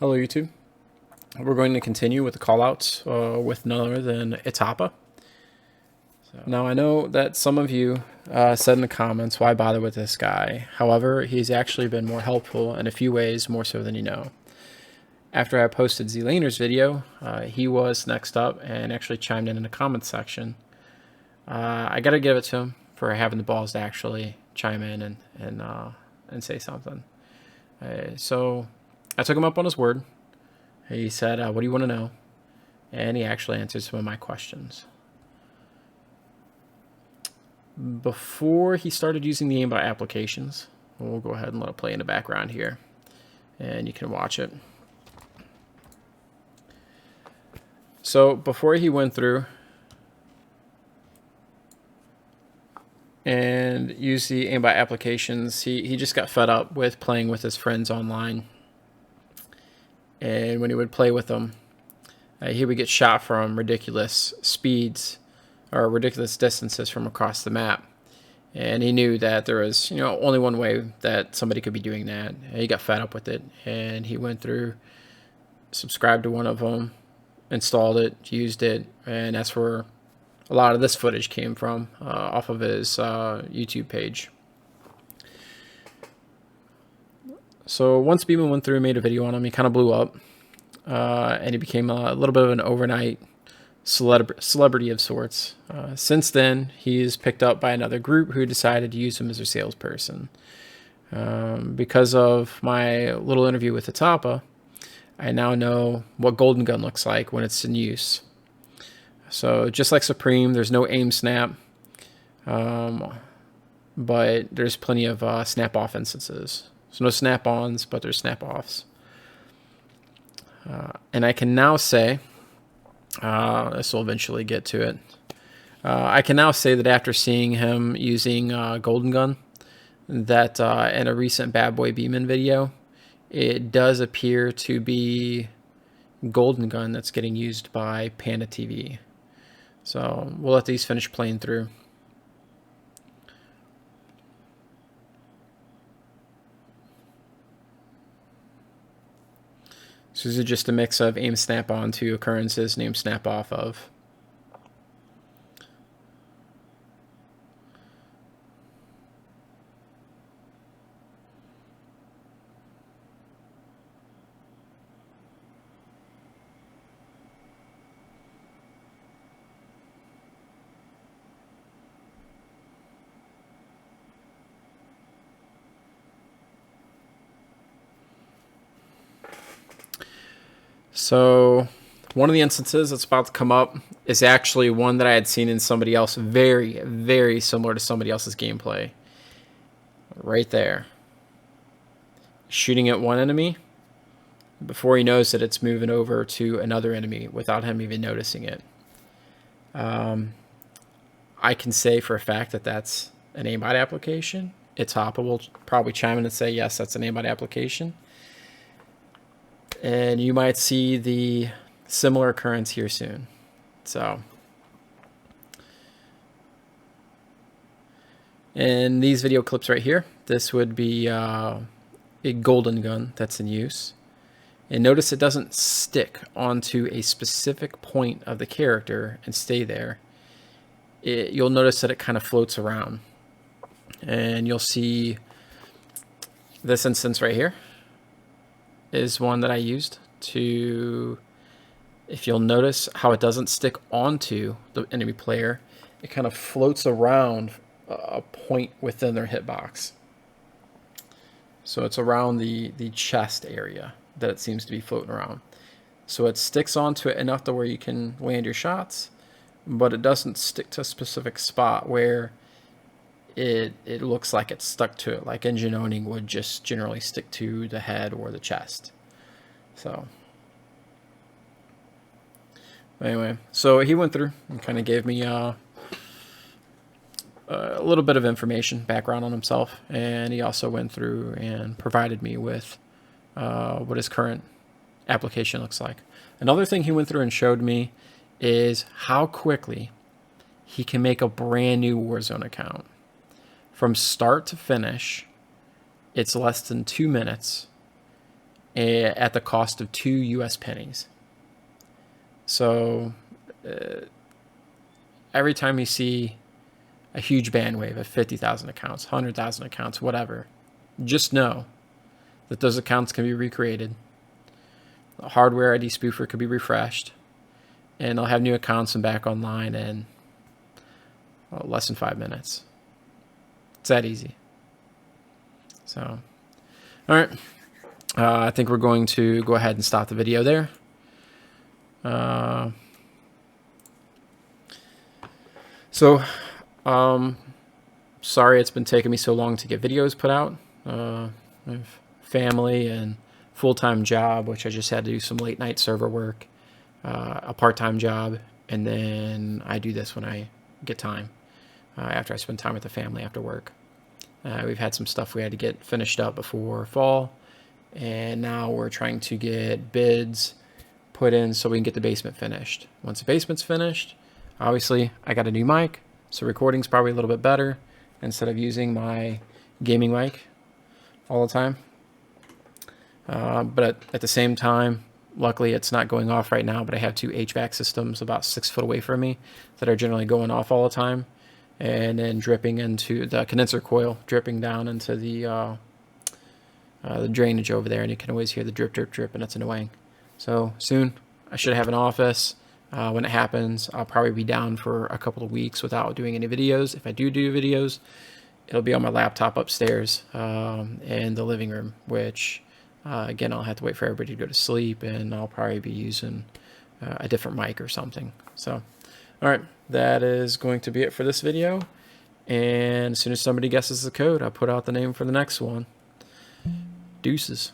Hello YouTube. We're going to continue with the callouts with none other than ItsHapa. Now I know that some of you said in the comments, why bother with this guy? However, he's actually been more helpful in a few ways, more so than you know. After I posted Z-Laner's video, he was next up and actually chimed in the comments section. I gotta give it to him for having the balls to actually chime in and say something. So I took him up on his word. He said, what do you want to know? And he actually answered some of my questions. Before he started using the aimbot applications, we'll go ahead and let it play in the background here, and you can watch it. So before he went through and used the aimbot applications, he just got fed up with playing with his friends online. And when he would play with them, he would get shot from ridiculous speeds or ridiculous distances from across the map. And he knew that there was, only one way that somebody could be doing that. And he got fed up with it, and he went through, subscribed to one of them, installed it, used it, and that's where a lot of this footage came from, off of his YouTube page. So once Beeman went through and made a video on him, he kind of blew up, and he became a little bit of an overnight celebrity of sorts. Since then, he's picked up by another group who decided to use him as their salesperson. Because of my little interview with ItsHapa, I now know what Golden Gun looks like when it's in use. So just like Supreme, there's no aim snap, but there's plenty of snap-off instances. So no snap-ons, but there's snap-offs. And I can now say, this will eventually get to it. I can now say that after seeing him using Golden Gun, that in a recent Bad Boy Beeman video, it does appear to be Golden Gun that's getting used by PandaTV. So we'll let these finish playing through. So this is just a mix of aim snap on to occurrences and aim snap off of. So one of the instances that's about to come up is actually one that I had seen in somebody else, very, very similar to somebody else's gameplay. Right there. Shooting at one enemy. Before he knows it, it's moving over to another enemy without him even noticing it. I can say for a fact that that's an aimbot application. ItsHapa will probably chime in and say, yes, that's an aimbot application. And you might see the similar occurrence here soon. So, in these video clips right here, this would be a Golden Gun that's in use. And notice it doesn't stick onto a specific point of the character and stay there. You'll notice that it kind of floats around. And you'll see this instance right here is one that I used to, if you'll notice how it doesn't stick onto the enemy player, it kind of floats around a point within their hitbox. So it's around the chest area that it seems to be floating around. So it sticks onto it enough to where you can land your shots, but it doesn't stick to a specific spot where it looks like it's stuck to it, like engine owning would just generally stick to the head or the chest. So anyway, so he went through and kind of gave me a little bit of information, background on himself, and he also went through and provided me with what his current application looks like. Another thing he went through and showed me is how quickly he can make a brand new Warzone account. From start to finish, it's less than 2 minutes, at the cost of 2 US pennies. So every time you see a huge bandwave of 50,000 accounts, 100,000 accounts, whatever, just know that those accounts can be recreated. The hardware ID spoofer could be refreshed, and they'll have new accounts and back online in less than 5 minutes. It's that easy. So, all right. I think we're going to go ahead and stop the video there. Sorry it's been taking me so long to get videos put out. I have family and full-time job, which I just had to do some late night server work, a part-time job, and then I do this when I get time, after I spend time with the family after work. We've had some stuff we had to get finished up before fall, and now we're trying to get bids put in so we can get the basement finished. Once the basement's finished, obviously I got a new mic, so recording's probably a little bit better instead of using my gaming mic all the time. But at the same time, luckily it's not going off right now, but I have 2 HVAC systems about 6 foot away from me that are generally going off all the time, and then dripping into the condenser coil, dripping down into the drainage over there, and you can always hear the drip, drip, drip, and it's annoying. So soon I should have an office. When it happens, I'll probably be down for a couple of weeks without doing any videos. If I do videos, it'll be on my laptop upstairs in the living room, which again, I'll have to wait for everybody to go to sleep, and I'll probably be using a different mic or something. So, all right, that is going to be it for this video. And as soon as somebody guesses the code, I'll put out the name for the next one. Deuces.